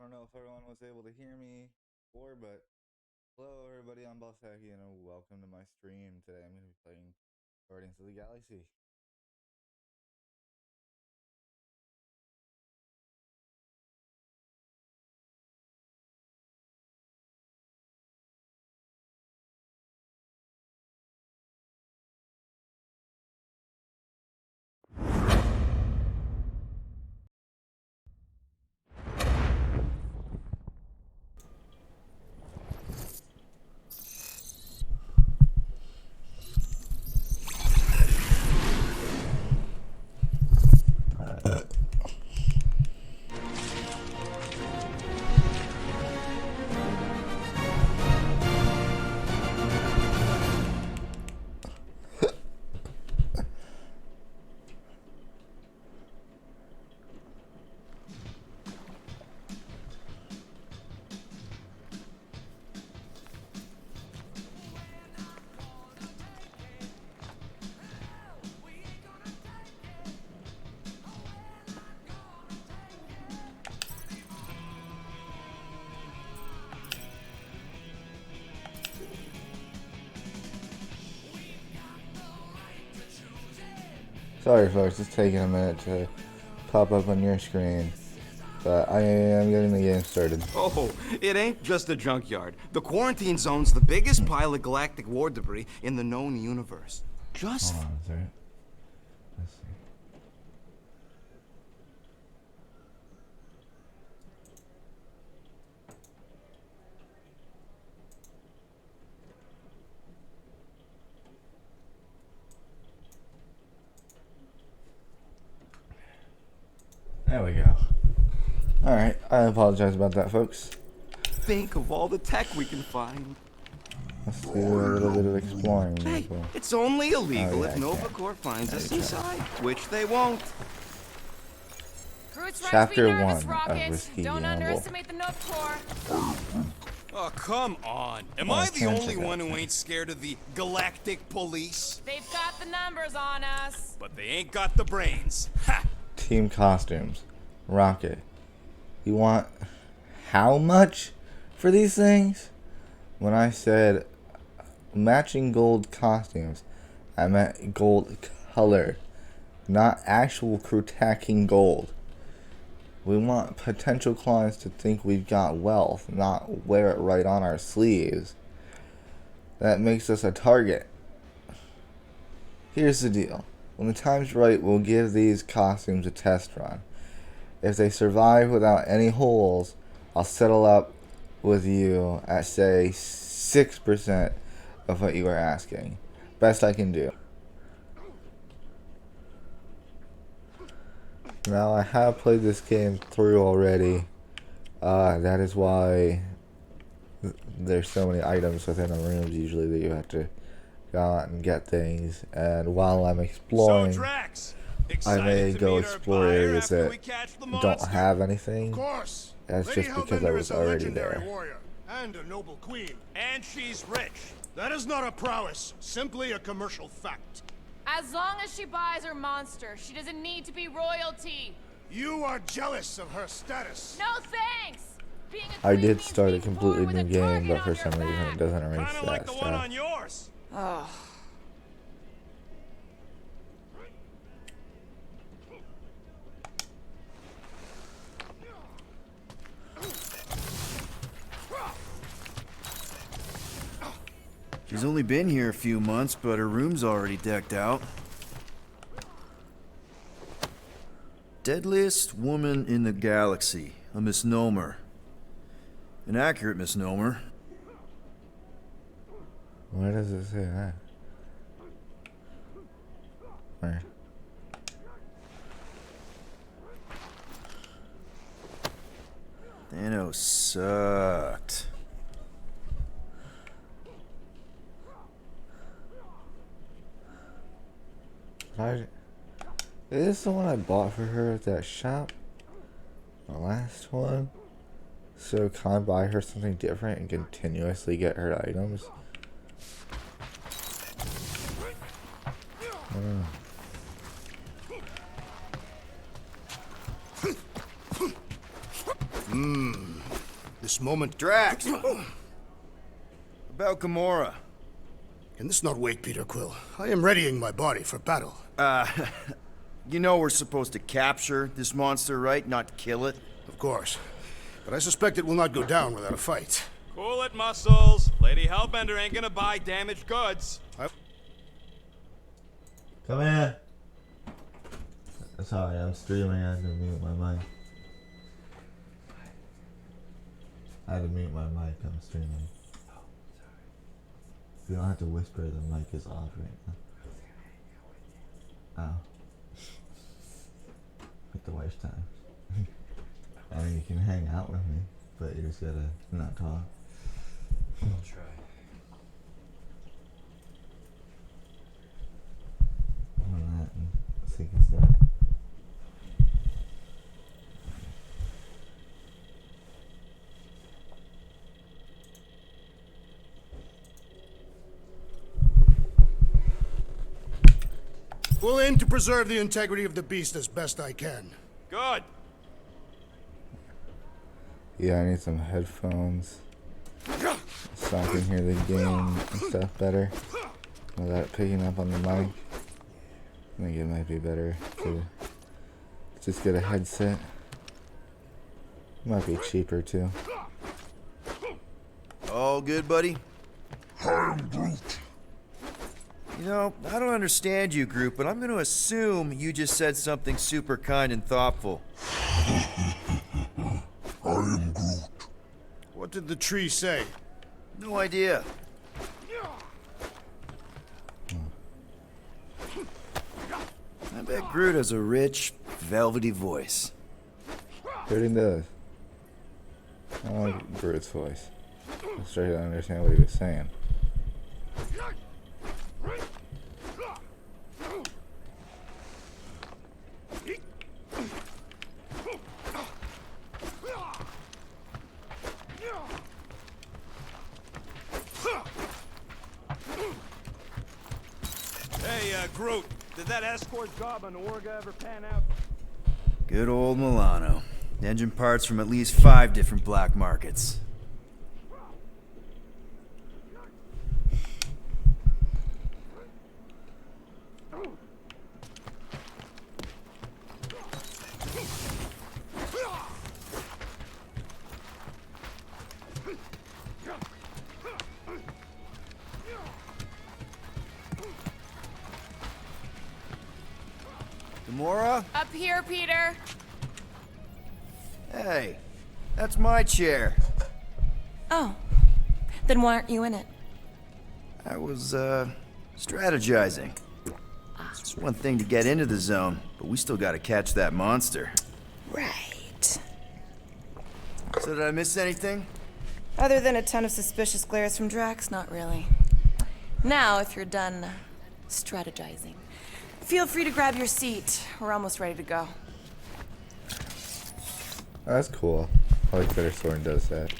I don't know if everyone was able to hear me before, but hello everybody, I'm Balsaki and welcome to my stream. Today I'm going to be playing Guardians of the Galaxy. Sorry folks, it's taking a minute to pop up on your screen, but I am getting the game started. Oh, it ain't just a junkyard. The quarantine zone's the biggest pile of galactic war debris in the known universe. Just... Hold on, is there... Let's see. There we go. Alright, I apologize about that, folks. think of all the tech we can find. Let's do a little bit of exploring. Hey, it's only illegal if yeah, Nova Corps finds us inside, which they won't. Chapter 1 of Rocket. Risky Don't Gamble. underestimate the Nova Corps. Oh, come on. Am I the only one who ain't scared of the galactic police? They've got the numbers on us. But they ain't got the brains. Ha! Team costumes. Rocket. You want how much for these things? When I said matching gold costumes, I meant gold color, not actual crutacking gold. We want potential clients to think we've got wealth, not wear it right on our sleeves. That makes us a target. Here's the deal. When the time's right, we'll give these costumes a test run. If they survive without any holes, I'll settle up with you at, say, 6% of what you are asking. Best I can do. Now, I have played this game through already. That is why there's so many items within the rooms usually that you have to go out and get things. And while I'm exploring, I may go explore areas that don't have anything. That's just because I was already there. Warrior and a noble queen. And she's rich. That is not a prowess, simply a commercial fact. As long as she buys her monster, she doesn't need to be royalty. You are jealous of her status. No thanks. Being a I queen did means start a being completely born with new a game, but target for on some your reason it back. doesn't erase Kinda like that the one stuff. on yours. She's only been here a few months, but her room's already decked out. Deadliest woman in the galaxy. A misnomer. An accurate misnomer. Why does it say that? Where? Thanos sucked. Is this the one I bought for her at that shop? The last one? So can I buy her something different and continuously get her items? this moment. Drax! About Gamora. Can this not wait, Peter Quill? I am readying my body for battle. You know we're supposed to capture this monster, right? Not kill it? Of course. But I suspect it will not go down without a fight. Cool it, Muscles. Lady Hellbender ain't gonna buy damaged goods. Come in. Sorry, I'm streaming. I had to mute my mic. I'm streaming. You don't have to whisper, the mic is off right now. Oh. At the worst time. I mean, you can hang out with me, but you just gotta not talk. I'll try. On that and seeking stuff. We'll aim to preserve the integrity of the beast as best I can. Good. Yeah, I need some headphones so I can hear the game and stuff better without picking up on the mic. I think it might be better to just get a headset. Might be cheaper too. All good, buddy? You know, I don't understand you, Groot, but I'm going to assume you just said something super kind and thoughtful. What did the tree say? No idea. I bet Groot has a rich, velvety voice. Sure does. I like Groot's voice. I started to understand what he was saying. Hey, Groot, did that escort job on Orga ever pan out? Good old Milano. Engine parts from at least 5 different black markets. Gamora? Up here, Peter. Hey, that's my chair. Oh, then why aren't you in it? I was, strategizing. It's one thing to get into the zone, but we still gotta catch that monster. Right. So did I miss anything? Other than a ton of suspicious glares from Drax, not really. Now, if you're done strategizing, feel free to grab your seat. We're almost ready to go. Oh, that's cool. I like that Soren does that.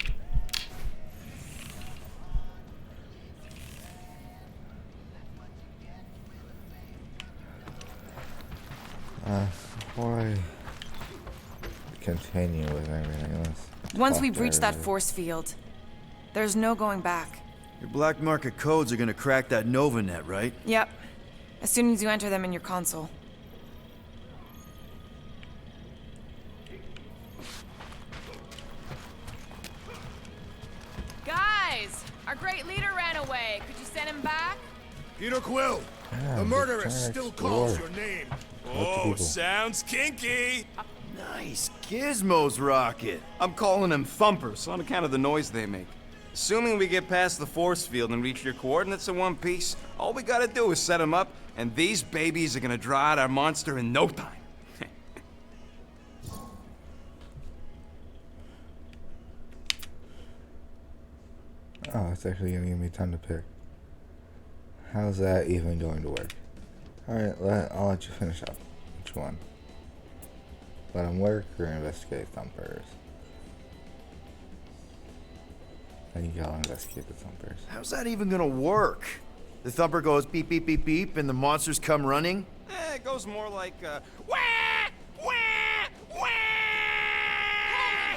Before I continue with everything, Once we've reached that force field, there's no going back. Your black market codes are gonna crack that Nova net, right? Yep. As soon as you enter them in your console. Guys, our great leader ran away. Could you send him back? Peter Quill! Yeah, The murderess just still explore. calls your name. Oh, people. sounds kinky. Nice gizmos, Rocket. I'm calling them thumpers on account of the noise they make. Assuming we get past the force field and reach your coordinates in one piece, all we gotta do is set them up, and these babies are gonna draw out our monster in no time. Oh, it's actually gonna give me time to pick. How's that even going to work? Alright, I'll let you finish up. Which one? Let him work or investigate thumpers? I think I'll investigate the thumpers. How's that even gonna work? The thumper goes beep, beep, beep, beep, and the monsters come running? It goes more like, wah! Wah! Wah!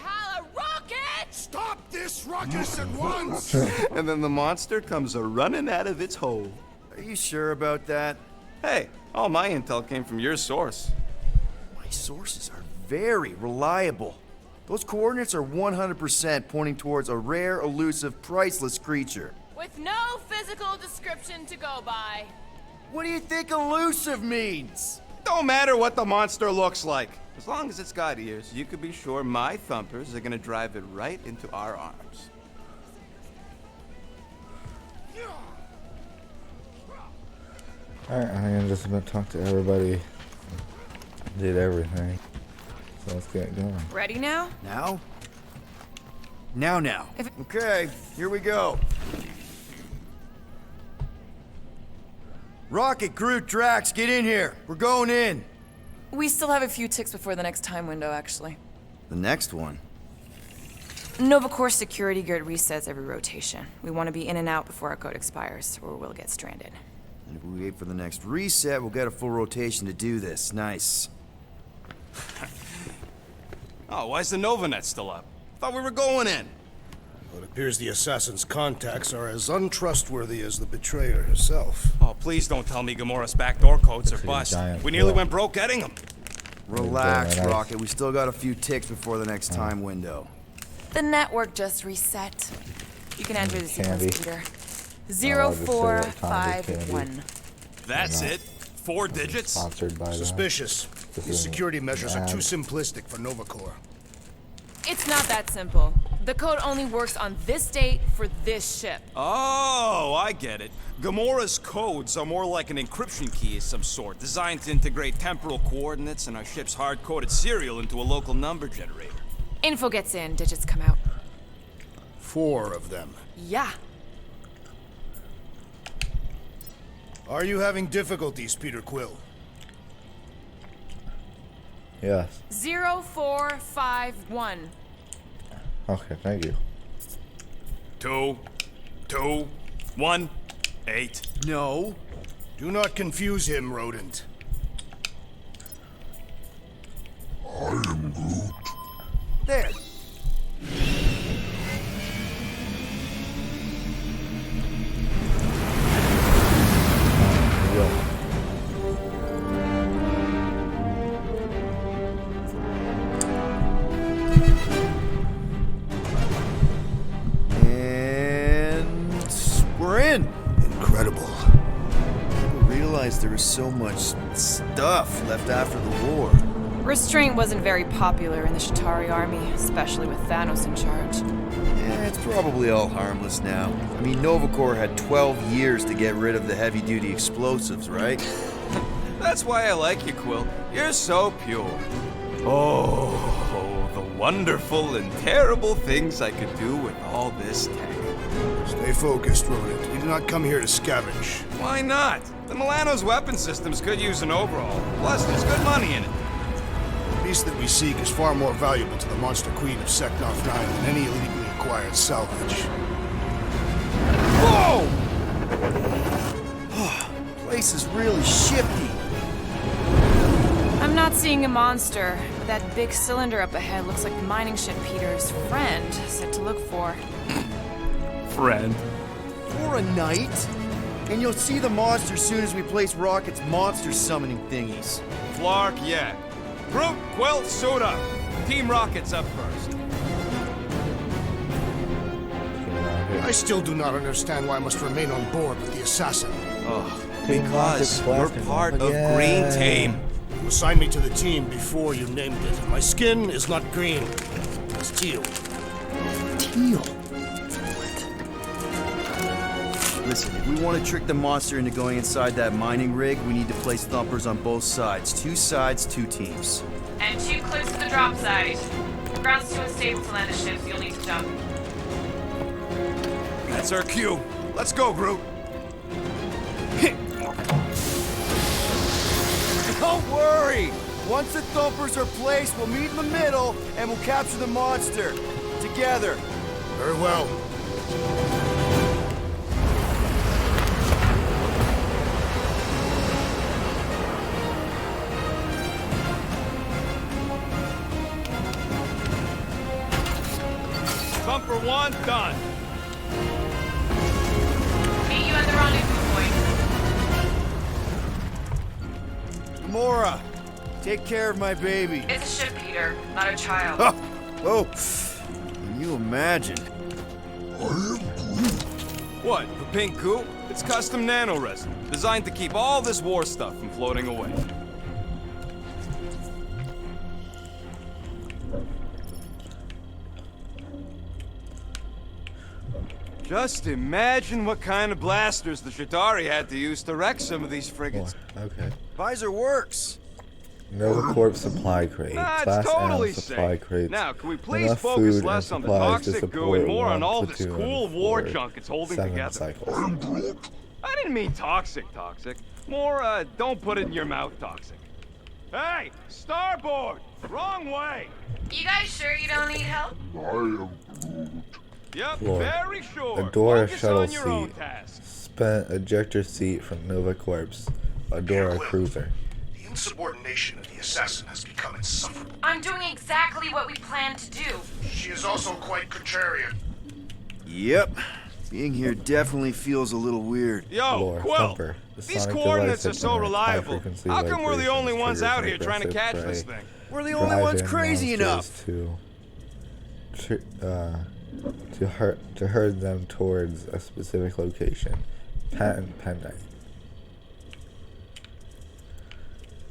Holla, rocket! Stop this ruckus at once! And then the monster comes a-running out of its hole. Are you sure about that? Hey, all my intel came from your source. My sources are very reliable. Those coordinates are 100% pointing towards a rare, elusive, priceless creature. With no physical description to go by. What do you think elusive means? Don't matter what the monster looks like. As long as it's got ears, you can be sure my thumpers are gonna drive it right into our arms. Alright, I'm just about to talk to everybody. Did everything. So let's get going. Ready now? Now? Now. If- Okay, here we go. Rocket, Groot, Drax, get in here. We're going in. We still have a few ticks before the next time window, actually. The next one? Nova Corps security grid resets every rotation. We want to be in and out before our code expires, or we'll get stranded. And if we wait for the next reset, we'll get a full rotation to do this. Nice. Oh, why's the Novanet still up? Thought we were going in. Well, it appears the assassin's contacts are as untrustworthy as the betrayer herself. Oh, please don't tell me Gamora's backdoor codes are It's a bust. giant We nearly blow. went broke getting them. Relax, nice. Rocket. We still got a few ticks before the next time window. The network just reset. You can enter the Candy. sequence, Peter. I'll just say that Tom's 0451. That's it? 4 digits? Sponsored by Suspicious. This These is security measures are bad. too simplistic for Nova Corps. It's not that simple. The code only works on this date for this ship. Oh, I get it. Gamora's codes are more like an encryption key of some sort, designed to integrate temporal coordinates and our ship's hard-coded serial into a local number generator. Info gets in, digits come out. 4 of them. Yeah. Are you having difficulties, Peter Quill? Yes. 0451. Okay, thank you. 2, 2, 1, 8. No. Do not confuse him, rodent. There. Here we go. And we're in. Incredible. I didn't realize there was so much stuff left after the war. Restraint wasn't very popular in the Shatari army, especially with Thanos in charge. Yeah, it's probably all harmless now. I mean, Nova Corps had 12 years to get rid of the heavy-duty explosives, right? That's why I like you, Quill. You're so pure. Oh, the wonderful and terrible things I could do with all this tech. Stay focused, rodent. You do not come here to scavenge. Why not? The Milano's weapon systems could use an overhaul. Plus, there's good money in it. The beast that we seek is far more valuable to the Monster Queen of Seknov 9 than any illegally acquired salvage. Whoa! Place is really shifty. I'm not seeing a monster, but that big cylinder up ahead looks like the mining ship Peter's friend said to look for. Friend. For a night. And you'll see the monster soon as we place Rocket's monster summoning thingies. Flark, yeah. Groot, Quill, suit up. Team Rocket's up first. I still do not understand why I must remain on board with the assassin. Because we're part of Green Team. You assigned me to the team before you named it. My skin is not green. It's teal. Teal. Listen, if we want to trick the monster into going inside that mining rig, we need to place thumpers on both sides. 2 sides, 2 teams. And 2 clips to the drop site. The ground's too unstable to land the ship, so you'll need to jump. That's our cue. Let's go, Groot. Don't worry! Once the thumpers are placed, we'll meet in the middle and we'll capture the monster. Together. Very well. Thumper one, done. Meet you at the rendezvous point. Gamora, take care of my baby. It's a ship, Peter, not a child. Oh, whoa. Can you imagine? What, the pink goo? It's custom nano resin, designed to keep all this war stuff from floating away. Just imagine what kind of blasters the Chitauri had to use to wreck some of these frigates. Okay. Visor works. Nova Corp supply crate. Ah, Class it's totally M supply safe. crates. Now, can we please Enough focus food less and on the supplies to toxic goo support and more on one all this platoon cool war for junk it's holding 7 together? cycles. I didn't mean toxic. More, don't put it in your mouth toxic. Hey, starboard! Wrong way! You guys sure you don't need help? Yep, Floor. very sure. Adora Focus shuttle on your own seat. task. Spent ejector seat from Nova Corp's Adora cruiser. The insubordination of the assassin has become insufferable. I'm doing exactly what we planned to do. She is also quite contrarian. Yep. Being here definitely feels a little weird. Yo, Lore, Quill, Thumper, the these sonic coordinates device are so that generates reliable. high-frequency How come we're the only vibrations ones out triggered here trying to aggressive catch this prey. thing? We're the only ones Drive-in crazy monsters enough. to herd them towards a specific location. Patent pending.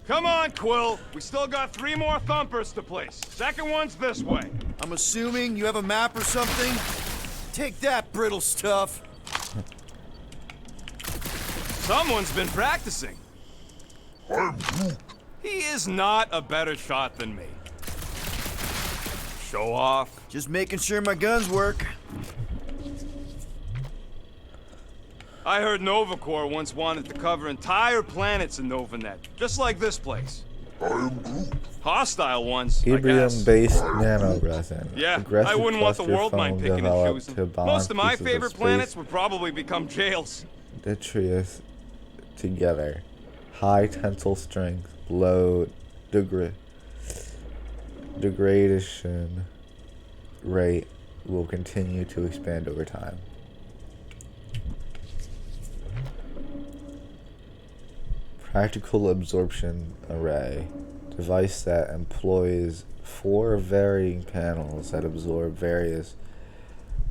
Come on, Quill. We still got 3 more thumpers to place. Second one's this way. I'm assuming you have a map or something? Take that, brittle stuff. Someone's been practicing. He is not a better shot than me. Show off. Just making sure my guns work. I heard Nova Corps once wanted to cover entire planets in NovaNet, just like this place. Hostile ones, I guess. Hebrium-based nanoresin. Yeah, Aggressive I wouldn't want the cluster world mind foam picking and developed choosing. to bond Most of my pieces of favorite space planets would probably become jails. detritus together. High tensile strength, low degradation rate will continue to expand over time. Practical absorption array. Device that employs 4 varying panels that absorb various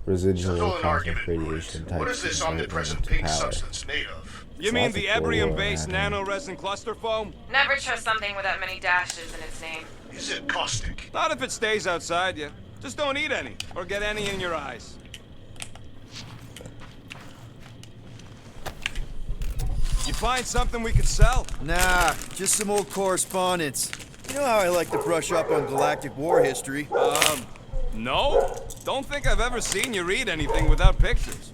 residual Settle an cosmic argument, radiation Brute. types. What is this and omnipresent into pink power. substance made of? You mean the Tropical Ebrium-based nano. nanoresin cluster foam? Never trust something with that many dashes in its name. Is it caustic? Not if it stays outside you. Just don't eat any, or get any in your eyes. You find something we could sell? Nah, just some old correspondence. You know how I like to brush up on galactic war history. No? Don't think I've ever seen you read anything without pictures.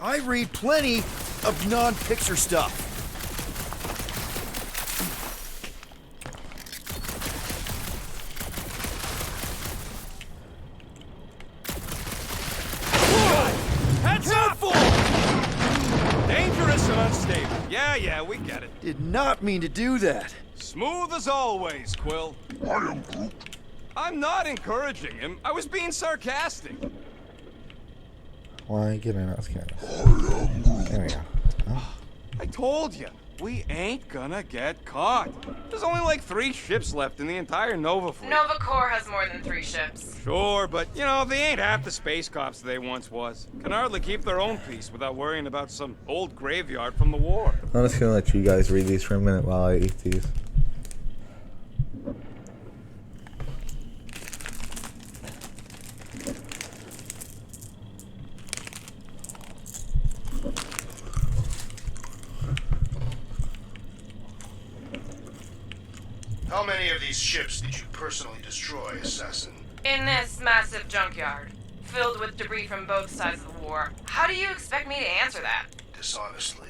I read plenty of non-picture stuff. Heads up! Dangerous and unstable. Yeah, we get it. Did not mean to do that. Smooth as always, Quill. I'm not encouraging him. I was being sarcastic. Why get an scan? There we go. Oh, I told you, we ain't gonna get caught. There's only like 3 ships left in the entire Nova fleet. Nova Corps has more than 3 ships. Sure, but you know, they ain't half the space cops they once was. Can hardly keep their own peace without worrying about some old graveyard from the war. I'm just gonna let you guys read these for a minute while I eat these. How many of these ships did you personally destroy, Assassin? In this massive junkyard, filled with debris from both sides of the war, how do you expect me to answer that? Dishonestly.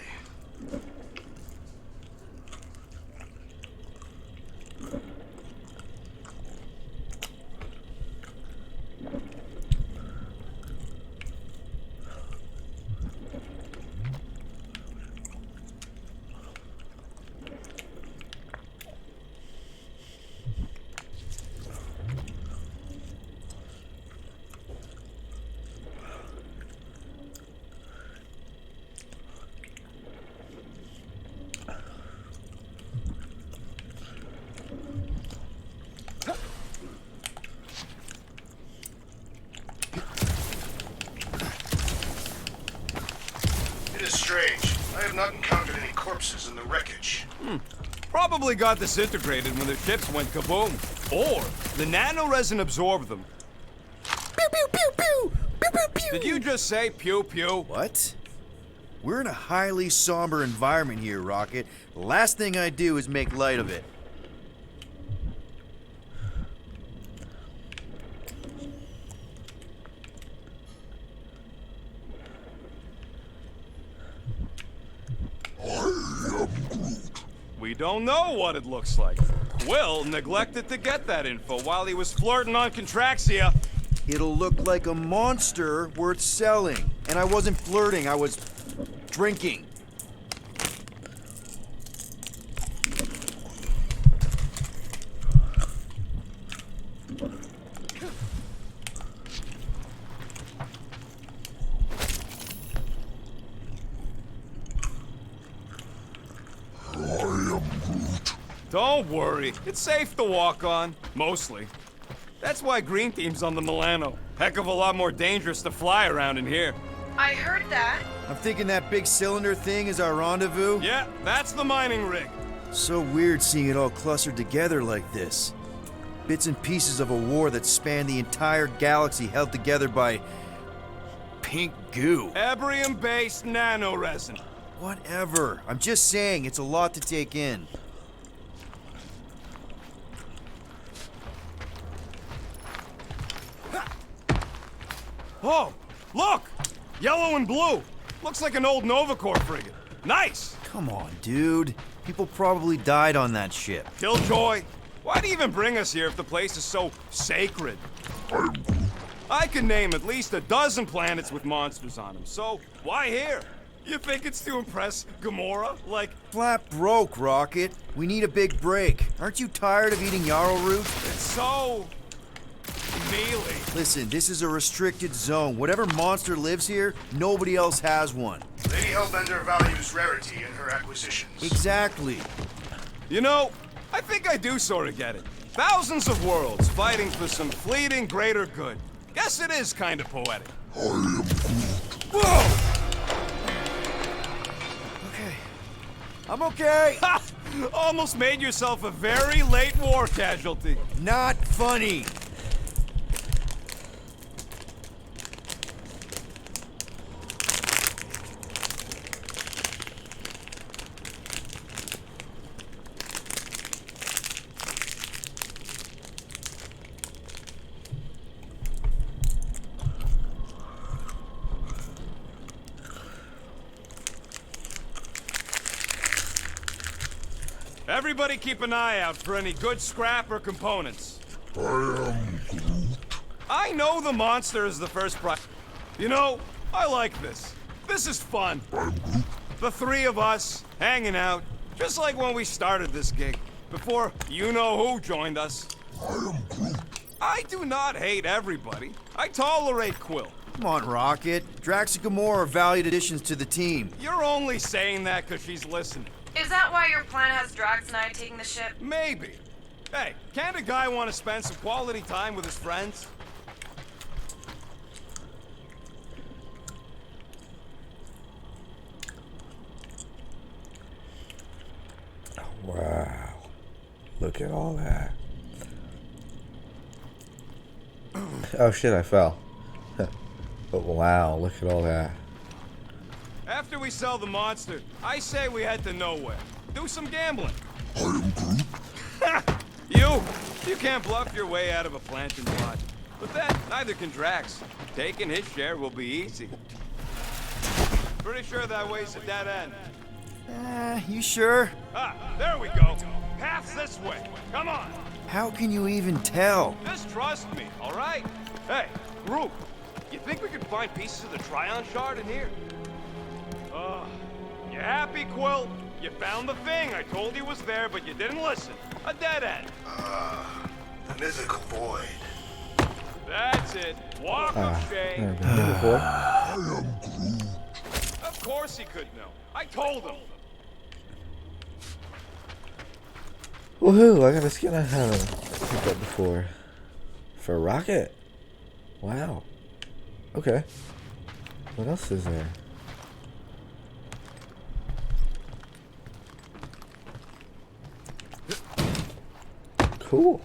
It is strange. I have not encountered any corpses in the wreckage. Probably got disintegrated when their ships went kaboom. Or the nanoresin absorbed them. Pew, pew, pew, pew! Pew, pew, pew! Did you just say pew pew? What? We're in a highly somber environment here, Rocket. The last thing I do is make light of it. We don't know what it looks like. Will neglected to get that info while he was flirting on Contraxia. It'll look like a monster worth selling. And I wasn't flirting, I was drinking. Don't worry, it's safe to walk on, mostly. That's why Green Team's on the Milano. Heck of a lot more dangerous to fly around in here. I heard that. I'm thinking that big cylinder thing is our rendezvous. Yeah, that's the mining rig. So weird seeing it all clustered together like this. Bits and pieces of a war that spanned the entire galaxy held together by pink goo. Ebrium-based nanoresin. Whatever. I'm just saying, it's a lot to take in. Oh, look! Yellow and blue. Looks like an old Nova Corps frigate. Nice! Come on, dude. People probably died on that ship. Killjoy, why'd he even bring us here if the place is so sacred? I can name at least a dozen planets with monsters on them, so why here? You think it's to impress Gamora? Like, Flat broke, Rocket. We need a big break. Aren't you tired of eating yarrow root? it's so... mealy. Listen, this is a restricted zone. Whatever monster lives here, nobody else has one. Lady Hellbender values rarity in her acquisitions. Exactly. You know, I think I do sort of get it. Thousands of worlds fighting for some fleeting greater good. Guess it is kind of poetic. Whoa! Okay. I'm okay. Ha! Almost made yourself a very late war casualty. Not funny. Everybody keep an eye out for any good scrap or components. I know the monster is the first prize. You know, I like this. This is fun. The three of us, hanging out, just like when we started this gig, before you-know-who joined us. I do not hate everybody. I tolerate Quill. Come on, Rocket. Drax and Gamora are valued additions to the team. You're only saying that because she's listening. Is that why your plan has Drax and I taking the ship? Maybe. Hey, can't a guy want to spend some quality time with his friends? Wow. Look at all that. Oh shit, I fell. But wow, look at all that. After we sell the monster, I say we head to nowhere. Do some gambling. You can't bluff your way out of a planting plot. But then, neither can Drax. Taking his share will be easy. Pretty sure that way's a dead end. You sure? Ah, there we go. Path's this way. Come on. How can you even tell? Just trust me, all right? Hey, group. You think we could find pieces of the Tryon shard in here? You happy, Quill? You found the thing I told you was there, but you didn't listen. A dead end. The mythical void. That's it. Walk of shame. Never been here before. Of course he could know. I told him. Woohoo! I got a skin I haven't picked up before. For Rocket. Wow. Okay. What else is there? Cool.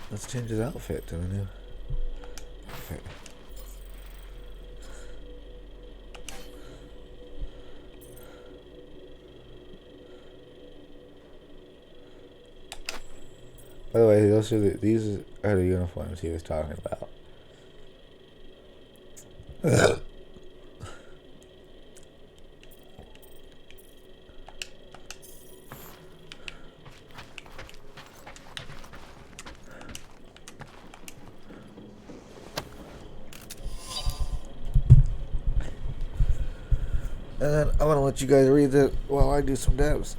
Let's change his outfit to a new outfit. By the way, these are the uniforms he was talking about. And then I'm gonna let you guys read it while I do some dabs.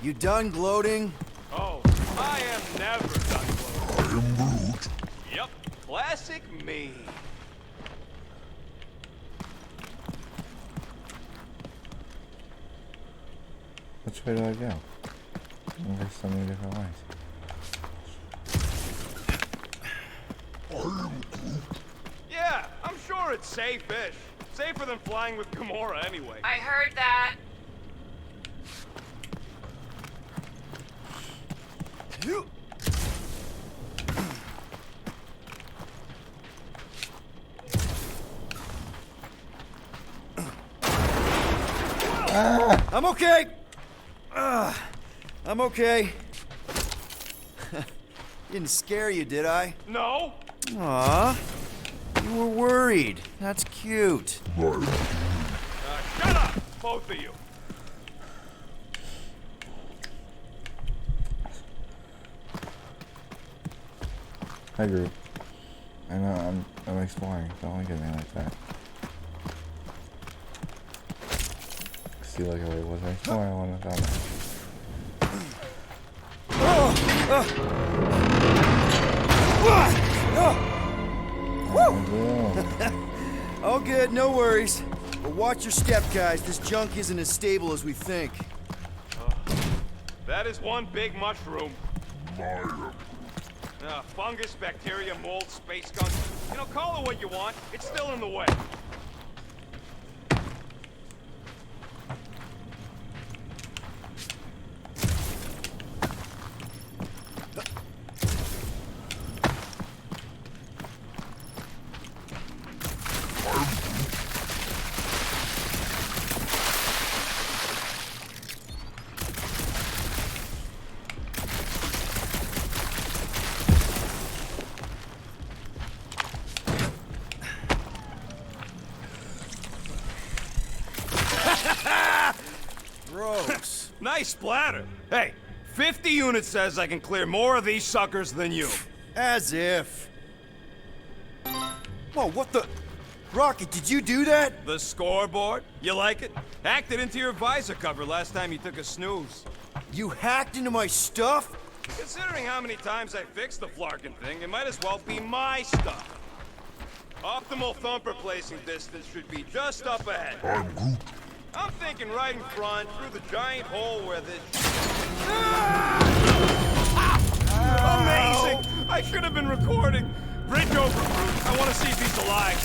You done gloating? Oh, I am never done gloating. I am Groot. Yep, classic me. Which way do I go? There's so many different ways. Yeah, I'm sure it's safe-ish. Safer than flying with Gamora anyway. I heard that. I'm okay. I'm okay. Didn't scare you, did I? No. Aw. You were worried. That's cute. Shut up, both of you. Hi, group. I know I'm exploring. Don't look at me like that. See, like I wasn't exploring. I wanted to down All good, no worries. But watch your step, guys. This junk isn't as stable as we think. That is one big mushroom. Fungus, bacteria, mold, space gunk. You know, call it what you want. It's still in the way. Gross. Nice splatter. Hey, 50 units says I can clear more of these suckers than you. As if. Whoa, what the? Rocket, did you do that? The scoreboard? You like it? Hacked it into your visor cover last time you took a snooze. You hacked into my stuff? Considering how many times I fixed the flarkin' thing, it might as well be my stuff. Optimal thumper placing distance should be just up ahead. I'm thinking right in front, through the giant hole where this... Amazing! I should have been recording. Bridge over, Groot. I want to see if he's alive.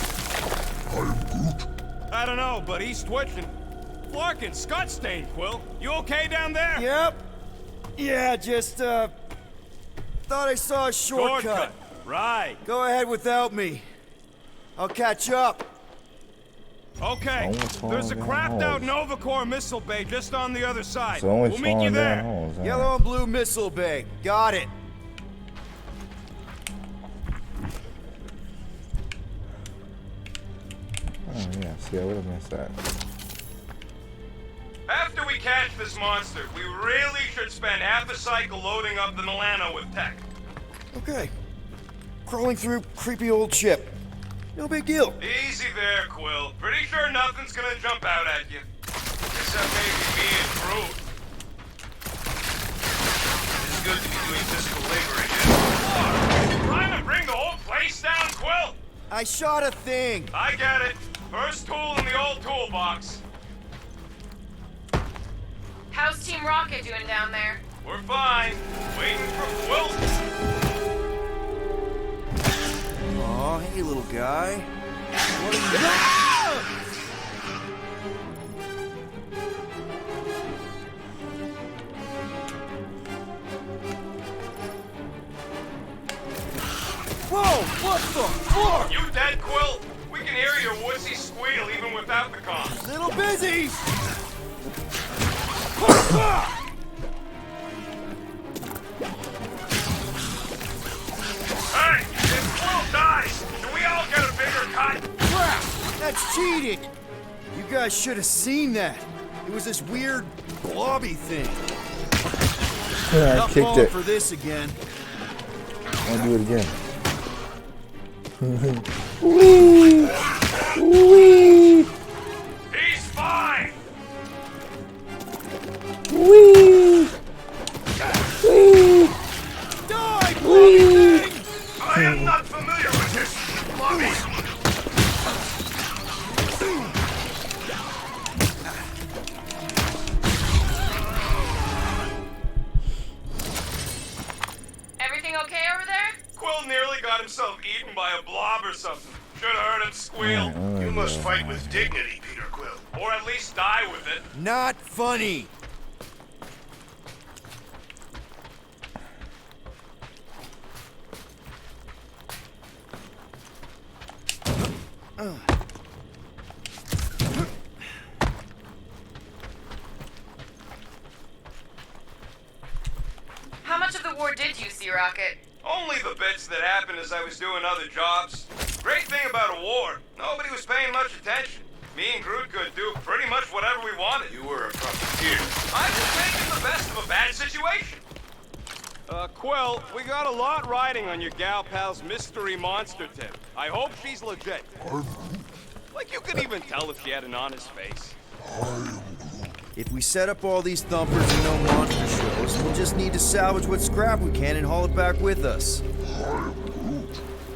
I don't know, but he's twitching. Flarkin, Scott stain, Quill. You okay down there? Yep. Yeah, just, thought I saw a shortcut. Right. Go ahead without me. I'll catch up. Okay. There's a crapped out Nova Corps missile bay just on the other side. So We'll meet you there. holes, Yellow and blue missile bay. Got it. Oh yeah, see, I would have missed that. After we catch this monster, we really should spend half a cycle loading up the Milano with tech. Okay. Crawling through creepy old ship. No big deal. Easy there, Quill. Pretty sure nothing's gonna jump out at you. Except maybe me and Groot. It's good to be doing physical labor again. Trying to bring the whole place down, Quill? I shot a thing. I get it. First tool in the old toolbox. How's Team Rocket doing down there? We're fine. Waiting for Quill. Aw, hey, little guy. What are you... Whoa! What the fuck? You dead, Quill? We can hear your woodsy squeal even without the comms. Little busy! Hey, if Quill dies, do we all get a bigger cut? Crap! That's cheating! You guys should have seen that. It was this weird blobby thing. Yeah, I Not kicked falling it. for this again. I'll do it again. Wee! Wee! He's fine! Wee! Wee! Die, blobby thing! I am not familiar with this, Bobby. Everything okay over there? Quill nearly got himself eaten by a blob or something. Should have heard him squeal. You must fight with dignity, Peter Quill. Or at least die with it. Not funny. How much of the war did you see, Rocket? Only the bits that happened as I was doing other jobs. Great thing about a war, nobody was paying much attention. Me and Groot could do pretty much whatever we wanted. You were a profiteer. I was making the best of a bad situation. Quill, we got a lot riding on your gal pal's mystery monster tip. I hope she's legit. Like, you could even tell if she had an honest face. If we set up all these thumpers and no monster shows, we'll just need to salvage what scrap we can and haul it back with us.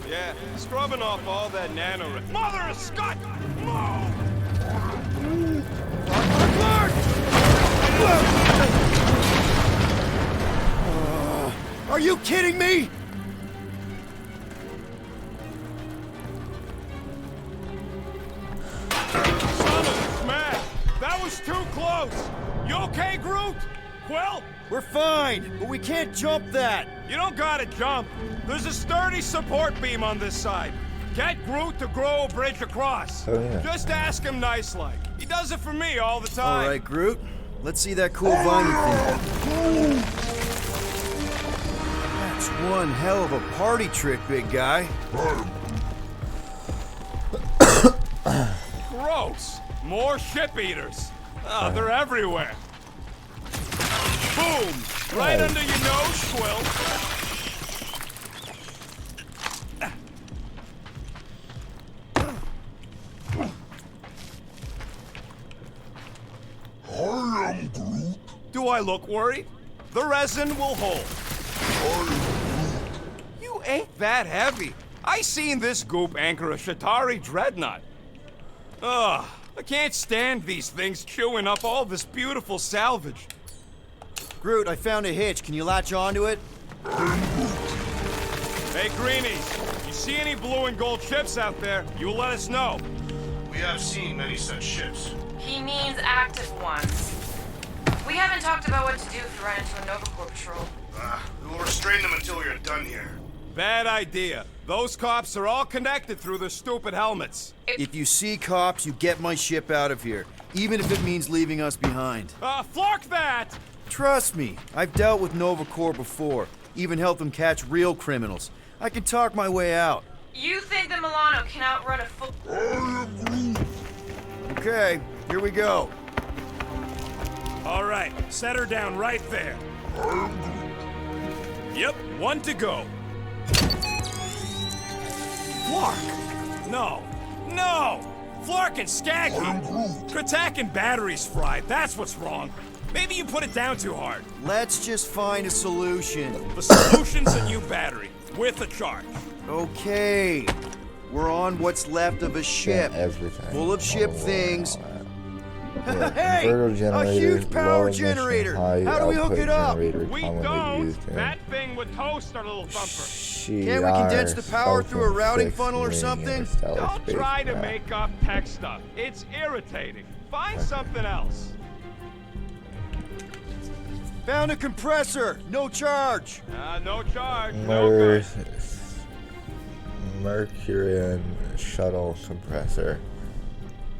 Yeah, scrubbing off all that nano... Mother of Scott! No! Are you kidding me? Son of a smash! That was too close! You okay, Groot? Quill? We're fine, but we can't jump that. You don't gotta jump. There's a sturdy support beam on this side. Get Groot to grow a bridge across. Oh, yeah. Just ask him nice-like. He does it for me all the time. All right, Groot. Let's see that cool viney thing. That's one hell of a party trick, big guy. Gross. More ship eaters. Oh, they're everywhere. Boom! Right under your nose, Quill. Do I look worried? The resin will hold. You ain't that heavy. I seen this goop anchor a Shatari dreadnought. Ugh, I can't stand these things chewing up all this beautiful salvage. Groot, I found a hitch. Can you latch onto it? Hey, Greenies, you see any blue and gold ships out there, you let us know. We have seen many such ships. He means active ones. We haven't talked about what to do if we run into a Nova Corps patrol. We will restrain them until we are done here. Bad idea. Those cops are all connected through their stupid helmets. If you see cops, you get my ship out of here, even if it means leaving us behind. Flark that! Trust me, I've dealt with Nova Corps before, even helped them catch real criminals. I can talk my way out. You think the Milano can outrun a full... Okay, here we go. All right, set her down right there. Yep, one to go. Flark! No, no! Flark and Skaggy! Kratak and batteries fried, that's what's wrong. Maybe you put it down too hard. Let's just find a solution. The solution's a new battery, with a charge. Okay, we're on what's left of a ship. Everything. Full of ship things. Yeah, Hey, inverter a generators, huge power low emission, generator. high How do we hook output it up? generator We commonly don't! used in That thing would toast our little thumper. Can't we condense the power through a routing funnel or something? Don't try to make up tech stuff. It's irritating. Find something else. Found a compressor. No charge. No charge. No good. Mercurian shuttle compressor.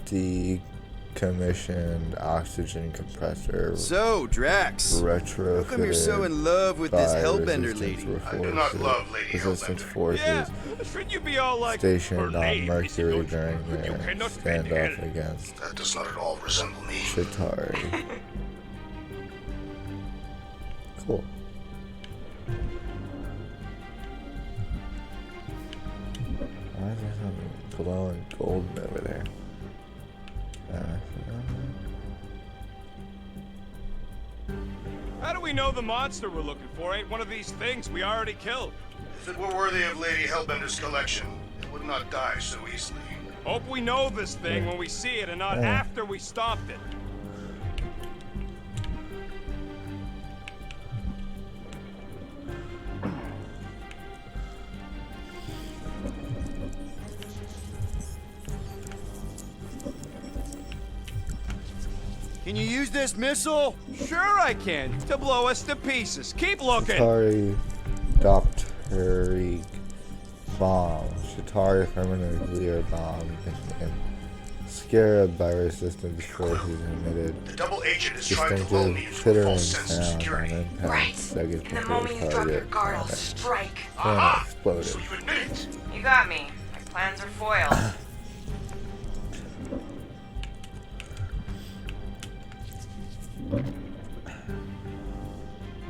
Decommissioned oxygen compressor. So, Drax, Retrofitted. how come you're so in love with this by Hellbender resistance lady? I do not love Lady Resistance Hellbender. forces Yeah, shouldn't you be all like, stationed "Her on name Mercury is during Illusion. You their cannot standoff be against That does not at all resemble me. Chitauri. Cool. Why is there something glowing golden over there? How do we know the monster we're looking for ain't one of these things we already killed? If it were worthy of Lady Hellbender's collection, it would not die so easily. Hope we know this thing when we see it and not after we stopped it. Can you use this missile? Sure I can, to blow us to pieces. Keep looking. Chitauri Doctoric bomb. Chitauri thermonuclear bomb and scarab by resistance forces emitted The double agent is trying to lull me distinctive into a chittering false sense of sound on security. impact. Right. Seconds And the before moment you drop your target guard, I'll planet strike. planet Aha! exploded. So you admit it. You got me. I plan plans are foiled.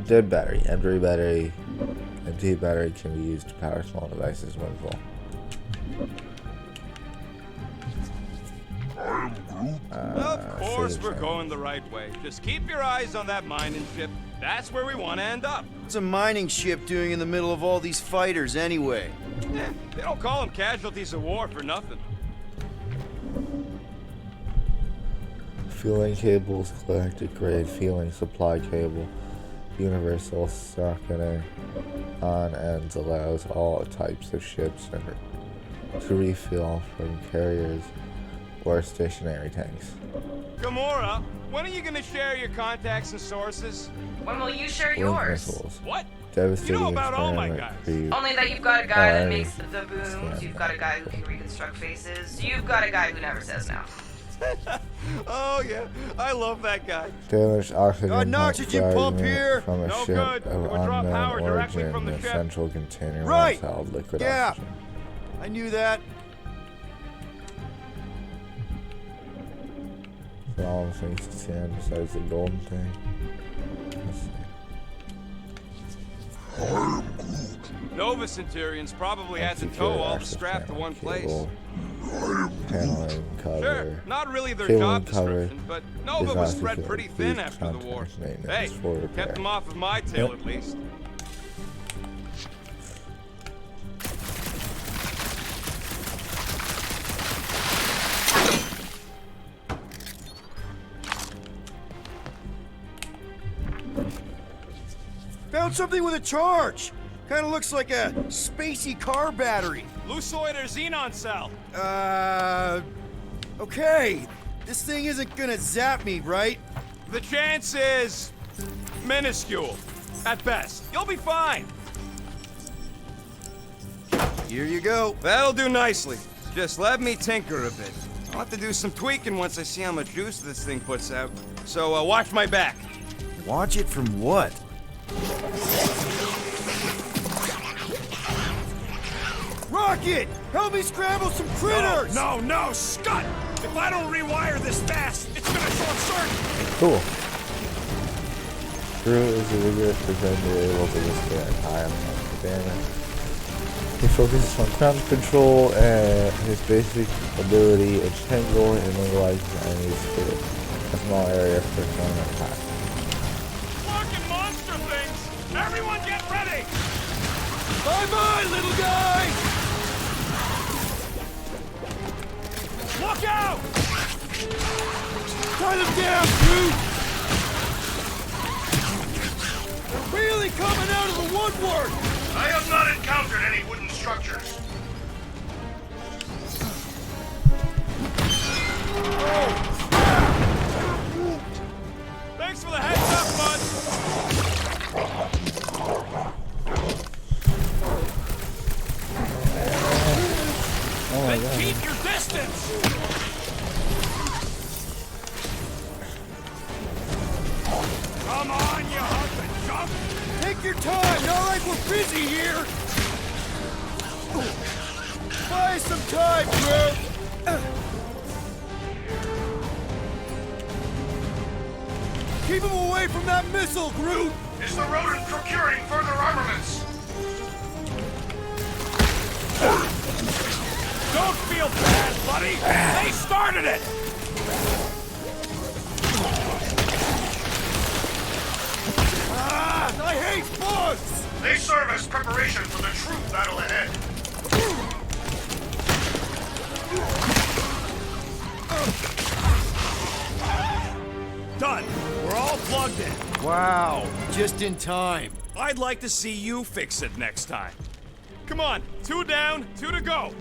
Dead battery. Empty battery. Empty battery can be used to power small devices when full. Of course save we're time. going the right way. Just keep your eyes on that mining ship. That's where we want to end up. What's a mining ship doing in the middle of all these fighters anyway? They don't call them casualties of war for nothing. Fueling cables, galactic grade fueling supply cable. Universal socketing on ends allows all types of ships to refuel from carriers or stationary tanks. Gamora, when are you gonna share your contacts and sources? When will you share Wind yours? missiles. What? Devastating You know about all my experiment guys. crew. Only that you've got a guy that I makes the booms, understand. you've got a guy who can reconstruct faces, you've got a guy who never says no. Oh yeah, I love that guy. Damaged oxygen Got an oxygen pump fragment here. from a No ship good. of It would draw power unknown directly origin. from the The ship. central container Right. once held liquid Yeah. oxygen. I knew that. For all the things to stand besides the golden thing. Let's see. Nova Centurions probably had to tow all the scrap to one place. Paneling cover. Sure, not really their Cable job cover description, but Nova is was also spread good pretty for thin food after the war. contents maintenance Hey, for repair. kept them off of my tail Yep. at least. Found something with a charge. Kind of looks like a spacey car battery. Lusoid or xenon cell? Okay. This thing isn't gonna zap me, right? The chance is minuscule, at best. You'll be fine. Here you go. That'll do nicely. Just let me tinker a bit. I'll have to do some tweaking once I see how much juice this thing puts out. So watch my back. Watch it from what? Rocket! Help me scramble some critters! No, Scott! If I don't rewire this fast, it's gonna short circuit. Cool. Drew is a rigorous defender able to withstand high amounts of damage. He focuses on ground control and his basic ability is tangle and immobilizes enemies for a small area for an attack. Fucking monster things! Everyone get ready! Bye-bye, little guy! Look out! Tie them down, dude! They're really coming out of the woodwork! I have not encountered any wooden structures. Thanks for the heads up, bud. Oh my Then god. keep your distance! Come on, you hunk of junk! Take your time, not like we're busy here! Buy some time, bro! Keep him away from that missile, Groot! Is the rodent procuring further armaments? Don't feel bad, buddy! They started it! Ah, I hate bugs! They serve as preparation for the true battle ahead. Done. We're all plugged in. Wow, just in time. I'd like to see you fix it next time. Come on, 2 down, 2 to go.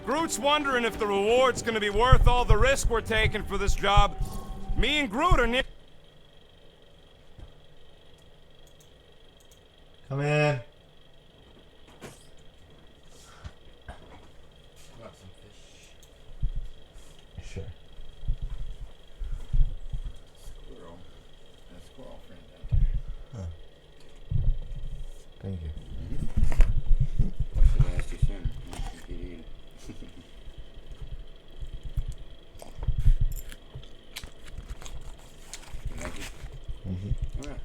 Groot's wondering if the reward's gonna be worth all the risk we're taking for this job. Me and Groot are near. Come in. Sure. Thank you. Should have asked you sooner. I don't think you'd eat it. You like it? Mm-hmm. All right.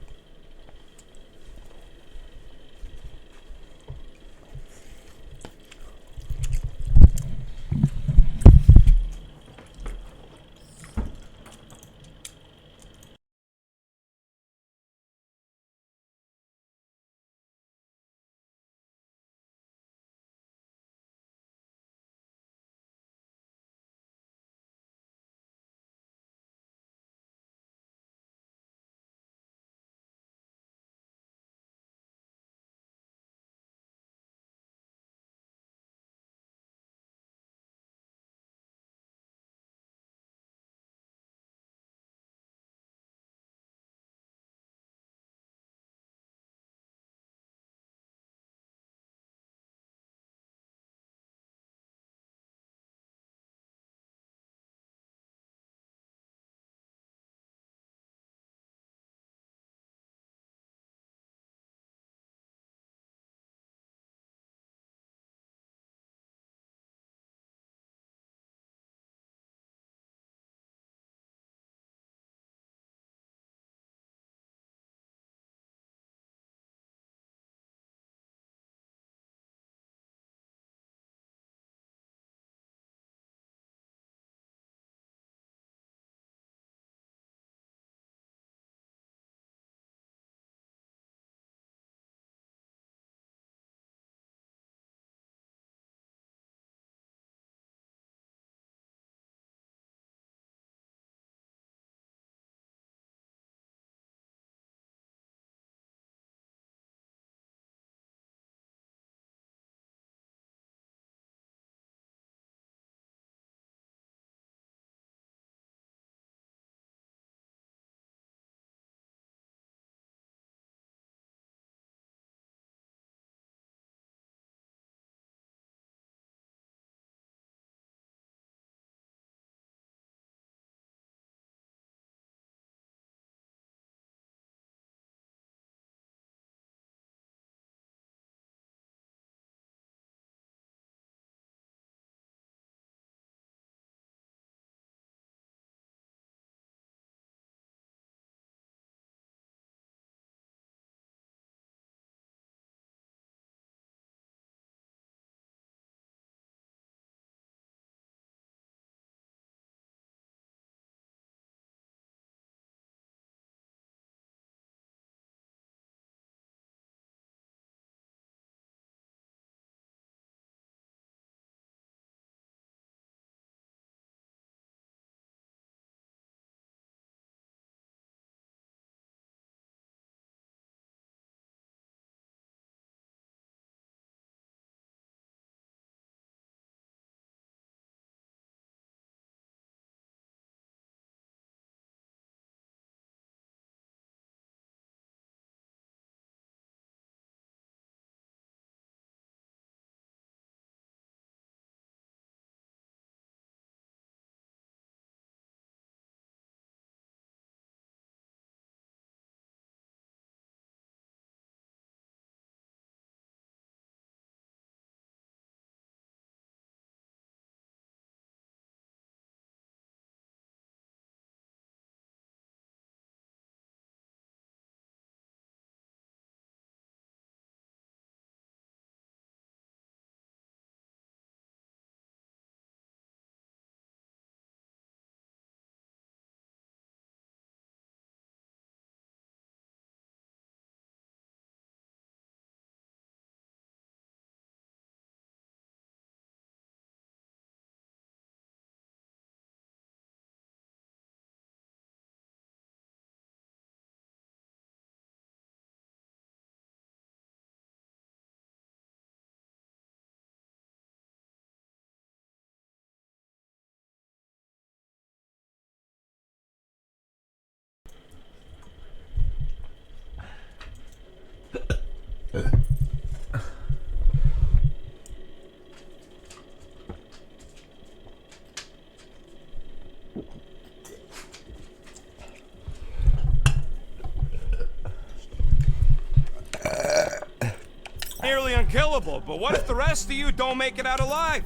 unkillable, but what if the rest of you don't make it out alive?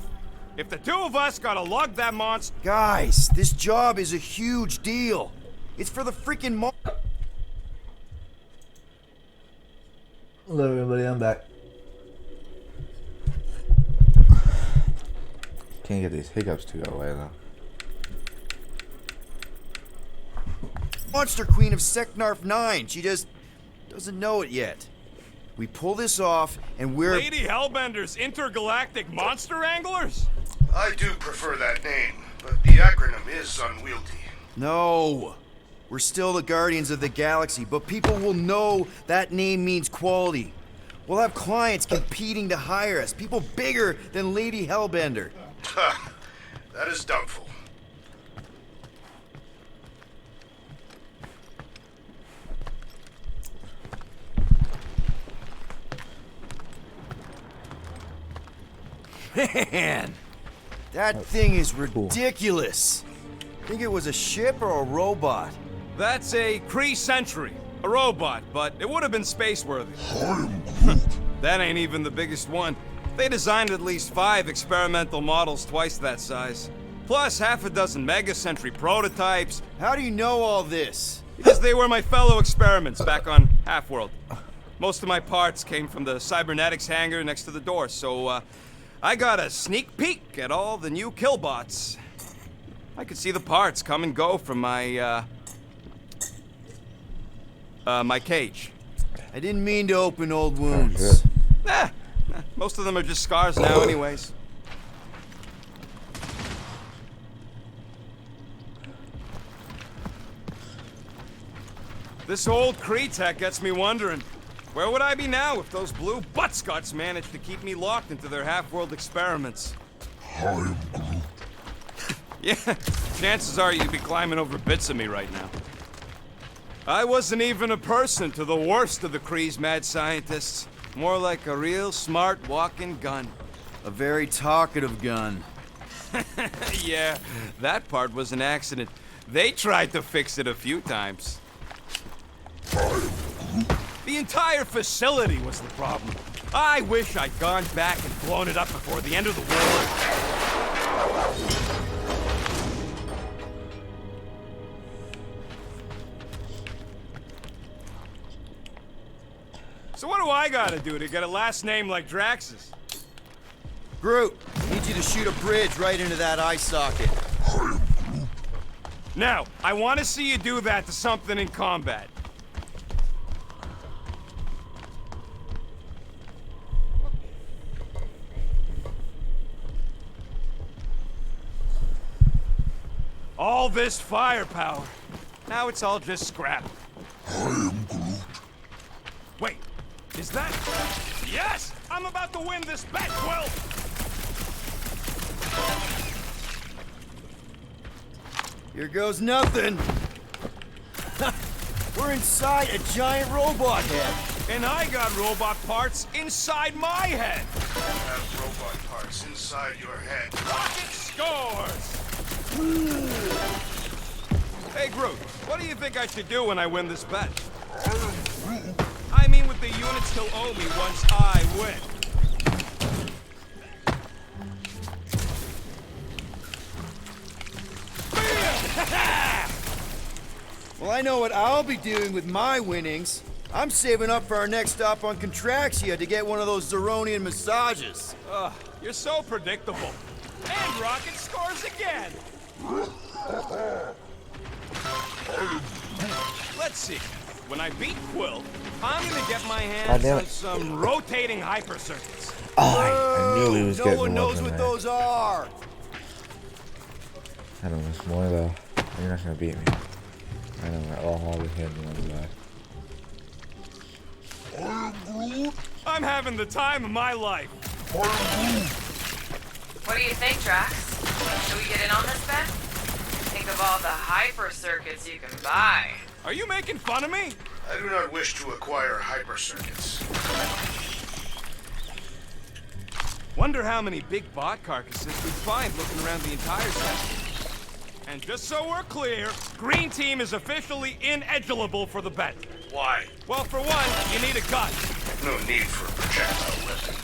If the two of us gotta lug that monster... Guys, this job is a huge deal. It's for the freaking Hello everybody, I'm back. Can't get these hiccups to go away though. Monster Queen of Seknarf 9. She just doesn't know it yet. We pull this off, and we're... Lady Hellbender's intergalactic monster anglers? I do prefer that name, but the acronym is unwieldy. No. We're still the Guardians of the Galaxy, but people will know that name means quality. We'll have clients competing to hire us, people bigger than Lady Hellbender. That is doubtful. Man, that thing is ridiculous. Think it was a ship or a robot? That's a Kree Sentry. A robot, but it would have been space-worthy. That ain't even the biggest one. They designed at least 5 experimental models twice that size. Plus half a dozen Mega Sentry prototypes. How do you know all this? Because they were my fellow experiments back on Half-World. Most of my parts came from the cybernetics hangar next to the door, so I got a sneak peek at all the new killbots. I could see the parts come and go from my my cage. I didn't mean to open old wounds. Most of them are just scars now anyways. This old Kree tech gets me wondering, where would I be now if those blue buttscots managed to keep me locked into their half-world experiments? Yeah, chances are you'd be climbing over bits of me right now. I wasn't even a person to the worst of the Kree's mad scientists. More like a real smart walking gun. A very talkative gun. Yeah, that part was an accident. They tried to fix it a few times. The entire facility was the problem. I wish I'd gone back and blown it up before the end of the war. So what do I gotta do to get a last name like Drax's? Groot, I need you to shoot a bridge right into that eye socket. Now, I want to see you do that to something in combat. All this firepower. Now it's all just scrap. Wait, is that... Yes! I'm about to win this bet, Quill! Here goes nothing. We're inside a giant robot head. And I got robot parts inside my head. You have robot parts inside your head. Rocket scores! Hey, Groot, what do you think I should do when I win this bet? I mean with the units he'll owe me once I win. Well, I know what I'll be doing with my winnings. I'm saving up for our next stop on Contraxia to get one of those Zeronian massages. You're so predictable. And Rocket scores again. Let's see. When I beat Quill, I'm gonna get my hands on some rotating hyper circuits. Oh, I knew he was getting No one knows what those are. I don't know more though. You're not gonna beat me. I know that all the hidden ones are. I'm having the time of my life. What do you think, Drax? Should we get in on this bet? Think of all the hyper circuits you can buy. Are you making fun of me? I do not wish to acquire hyper circuits. Wonder how many big bot carcasses we'd find looking around the entire section. And just so we're clear, Green Team is officially ineligible for the bet. Why? Well, for one, you need a gun. No need for a projectile weapon.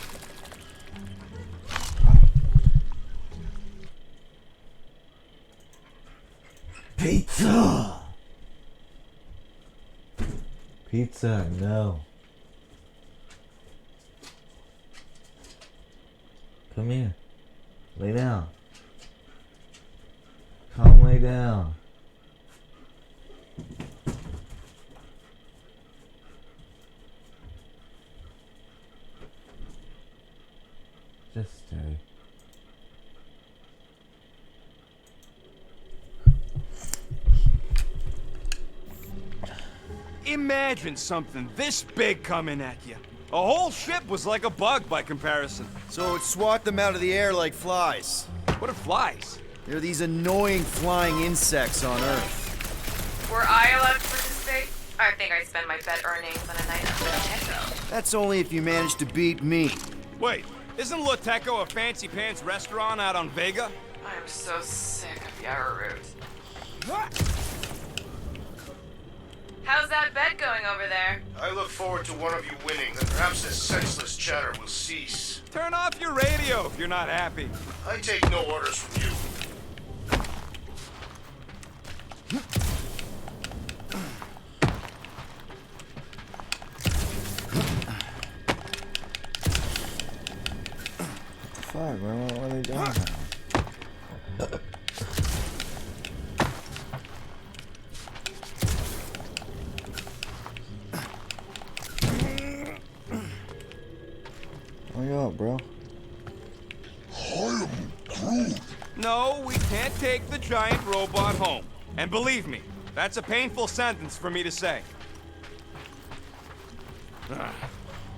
Pizza! Pizza, no. Come here. Lay down. Come lay down. Just stay. Imagine something this big coming at you. A whole ship was like a bug by comparison. So it swat them out of the air like flies. What are flies? They're these annoying flying insects on Earth. Were I allowed to participate? I think I'd spend my bet earnings on a night of Teco. That's only if you manage to beat me. Wait, isn't La Teco a fancy pants restaurant out on Vega? I am so sick of Yarrow Root. How's that bet going over there? I look forward to one of you winning, and perhaps this senseless chatter will cease. Turn off your radio if you're not happy. I take no orders from you. Fuck, man, what are they doing now? Wake up, bro. No, we can't take the giant robot home. And believe me, that's a painful sentence for me to say.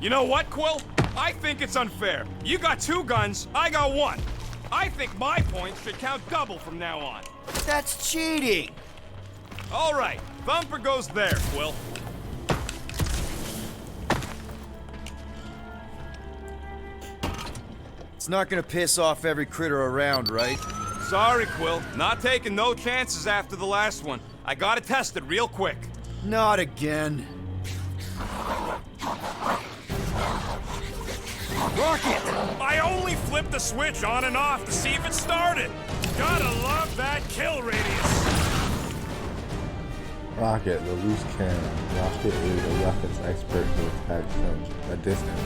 You know what, Quill? I think it's unfair. You got 2 guns, I got 1. I think my points should count double from now on. That's cheating! All right, Thumper goes there, Quill. It's not gonna piss off every critter around, right? Sorry, Quill. Not taking no chances after the last one. I gotta test it real quick. Not again. Rocket! I only flipped the switch on and off to see if it started. Gotta love that kill radius. Rocket, the loose cannon. Rocket is a weapons expert who attacks from a distance.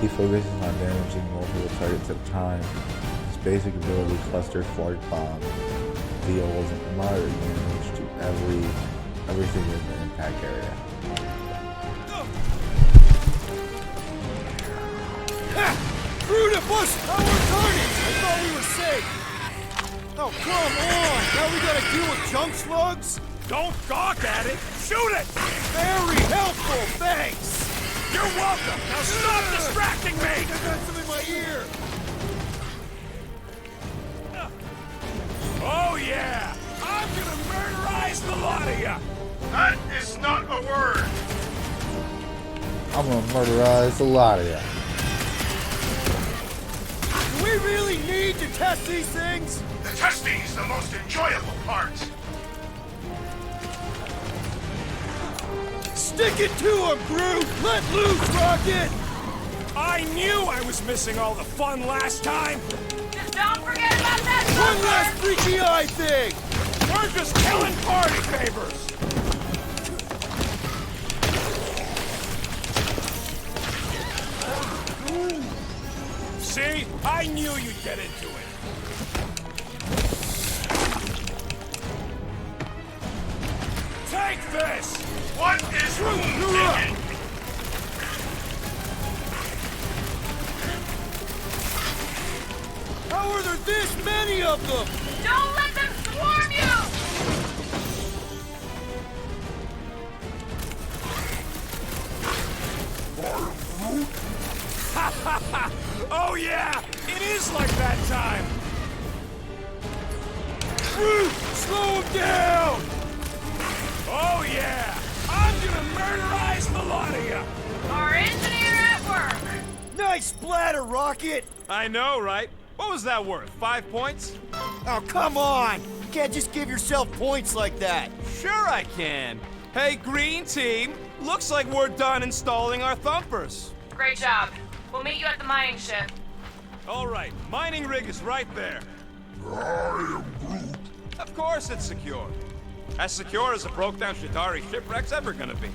He focuses on damaging multiple targets at a time. His basic ability, Cluster Flight Bomb, deals moderate damage to everything in the impact area. Through the bush! Our targets! I thought we were safe! Oh, come on! Now we gotta deal with junk slugs? Don't gawk at it. Shoot it! Very helpful, thanks! You're welcome. Now stop distracting me! I got some in my ear! Oh yeah! I'm gonna murderize the lot of ya! That is not a word! I'm gonna murderize a lot of ya. Do we really need to test these things? The testing is the most enjoyable part. Stick it to him, Groot! Let loose, Rocket! I knew I was missing all the fun last time! Just don't forget about that One number! last freaky eye thing! We're just killing party favors! See? I knew you'd get into it. Take this! What is room digging? How are there this many of them? Don't let them swarm you! Oh yeah! It is like that time! Groot, slow him down! Oh yeah! I'm gonna murderize the lot of ya! Our engineer at work! Nice splatter, Rocket! I know, right? What was that worth? 5 points? Oh, come on! You can't just give yourself points like that! Sure I can. Hey, green team. Looks like we're done installing our thumpers. Great job. We'll meet you at the mining ship. All right, mining rig is right there. Of course it's secure. As secure as a broke-down Shatari shipwreck's ever gonna be.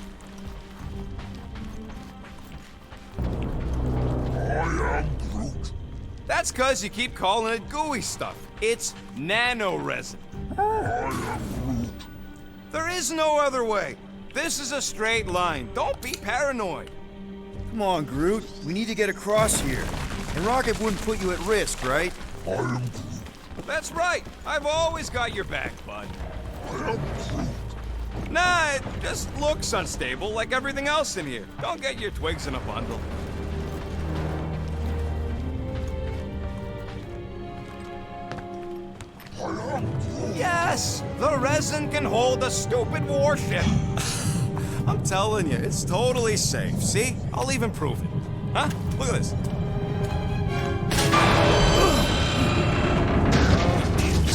That's cause you keep calling it gooey stuff. It's nano-resin. There is no other way. This is a straight line. Don't be paranoid. Come on, Groot. We need to get across here. And Rocket wouldn't put you at risk, right? That's right. I've always got your back, bud. Nah, it just looks unstable like everything else in here. Don't get your twigs in a bundle. Yes! The resin can hold a stupid warship. I'm telling you, it's totally safe. See? I'll even prove it. Huh? Look at this.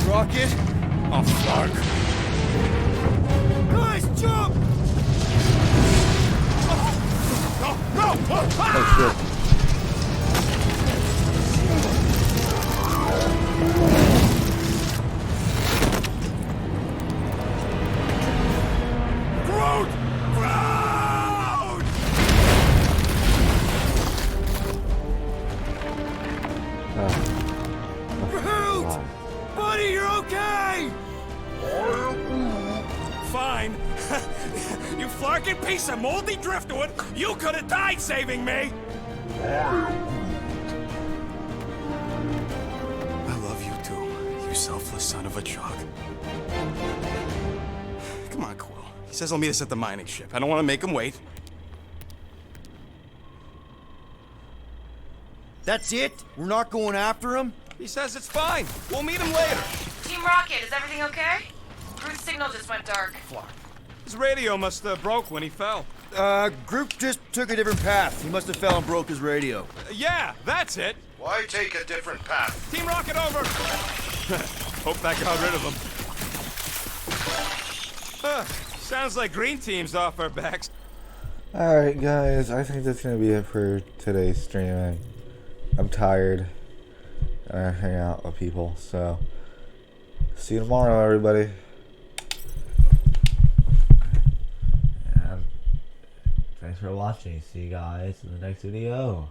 Rocket? Oh, fuck. Guys, jump! No! Oh shit. Groot! Groot! Groot! Buddy, you're okay! Fine. You flarkin' piece of moldy driftwood! You could have died saving me! I love you too, you selfless son of a jock. Come on, Quill. He says he'll meet us at the mining ship. I don't want to make him wait. That's it? We're not going after him? He says it's fine. We'll meet him later. Team Rocket, is everything okay? Groot's signal just went dark. His radio must have broke when he fell. Groot just took a different path. He must have fell and broke his radio. Yeah, that's it. Why take a different path? Team Rocket over. Hope that got rid of him. Sounds like Green Team's off our backs. Alright guys, I think that's gonna be it for today's streaming. I'm tired. I hang out with people, so see you tomorrow, everybody. And thanks for watching. See you guys in the next video.